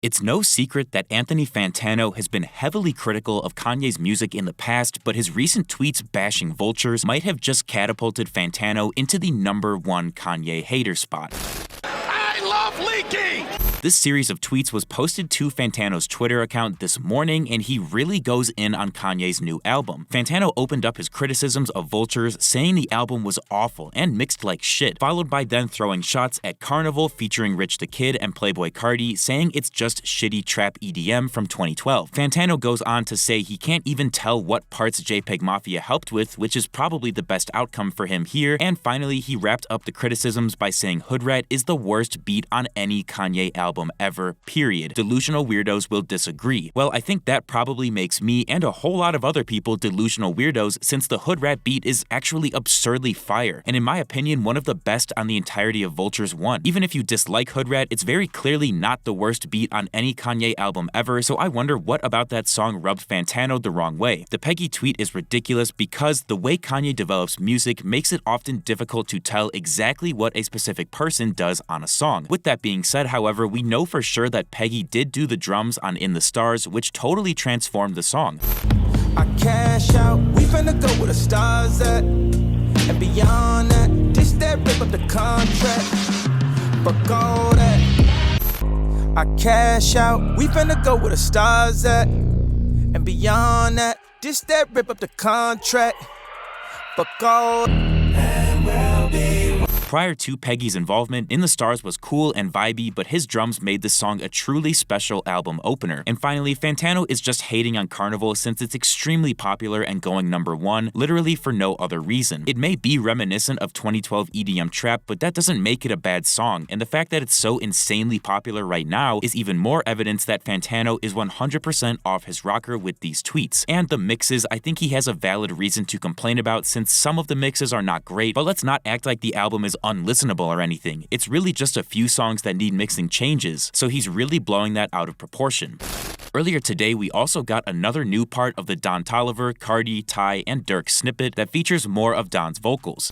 It's no secret that Anthony Fantano has been heavily critical of Kanye's music in the past, but his recent tweets bashing vultures might have just catapulted Fantano into the #1 Kanye hater spot. I love leaking! This series of tweets was posted to Fantano's Twitter account this morning, and he really goes in on Kanye's new album. Fantano opened up his criticisms of Vultures, saying the album was awful and mixed like shit, followed by then throwing shots at Carnival featuring Rich the Kid and Playboi Carti, saying it's just shitty trap EDM from 2012. Fantano goes on to say he can't even tell what parts JPEG Mafia helped with, which is probably the best outcome for him here, and finally he wrapped up the criticisms by saying HOODRAT is the worst beat on any Kanye album ever, period. Delusional weirdos will disagree. Well, I think that probably makes me and a whole lot of other people delusional weirdos, since the HOODRAT beat is actually absurdly fire, and in my opinion, one of the best on the entirety of Vultures 1. Even if you dislike HOODRAT, it's very clearly not the worst beat on any Kanye album ever, so I wonder what about that song rubbed Fantano the wrong way. The Peggy tweet is ridiculous because the way Kanye develops music makes it often difficult to tell exactly what a specific person does on a song. With that being said, however, we know for sure that Peggy did do the drums on In the Stars, which totally transformed the song. I cash out, we finna go where the stars at, and beyond that, this that rip up the contract, fuck all that. I cash out, we finna go where the stars at, and beyond that, this that rip up the contract, fuck all that. Prior to Peggy's involvement, In the Stars was cool and vibey, but his drums made the song a truly special album opener. And finally, Fantano is just hating on Carnival since it's extremely popular and going #1, literally for no other reason. It may be reminiscent of 2012 EDM trap, but that doesn't make it a bad song, and the fact that it's so insanely popular right now is even more evidence that Fantano is 100% off his rocker with these tweets. And the mixes, I think he has a valid reason to complain about, since some of the mixes are not great, but let's not act like the album is unlistenable or anything. It's really just a few songs that need mixing changes, so he's really blowing that out of proportion. Earlier today, we also got another new part of the Don Toliver, Cardi, Ty, and Dirk snippet that features more of Don's vocals.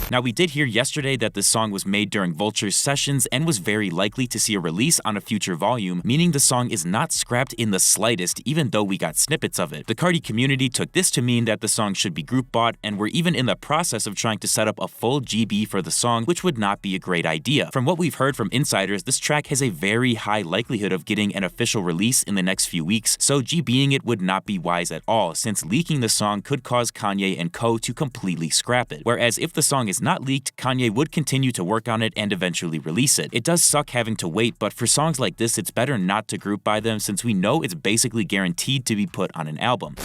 Now, we did hear yesterday that the song was made during Vulture's sessions and was very likely to see a release on a future volume, meaning the song is not scrapped in the slightest, even though we got snippets of it. The Cardi community took this to mean that the song should be group bought, and we're even in the process of trying to set up a full GB for the song, which would not be a great idea. From what we've heard from insiders, this track has a very high likelihood of getting an official release in the next few weeks, so GBing it would not be wise at all, since leaking the song could cause Kanye and co to completely scrap it. Whereas if the song is not leaked, Kanye would continue to work on it and eventually release it. It does suck having to wait, but for songs like this, it's better not to group buy them, since we know it's basically guaranteed to be put on an album.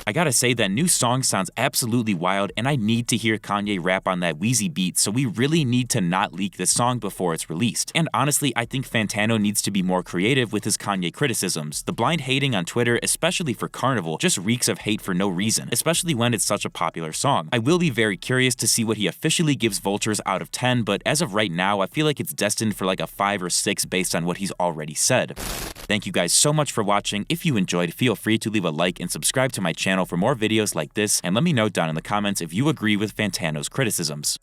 I gotta say, that new song sounds absolutely wild, and I need to hear Kanye rap on that Wheezy beat, so we really need to not leak this song before it's released. And honestly, I think Fantano needs to be more creative with his Kanye criticisms. The blind hating on Twitter, especially for Carnival, just reeks of hate for no reason, especially when it's such a popular song. I will be very curious to see what he officially gives Vultures out of 10, but as of right now, I feel like it's destined for like a 5 or 6 based on what he's already said. Thank you guys so much for watching. If you enjoyed, feel free to leave a like and subscribe to my channel for more videos like this, and let me know down in the comments if you agree with Fantano's criticisms.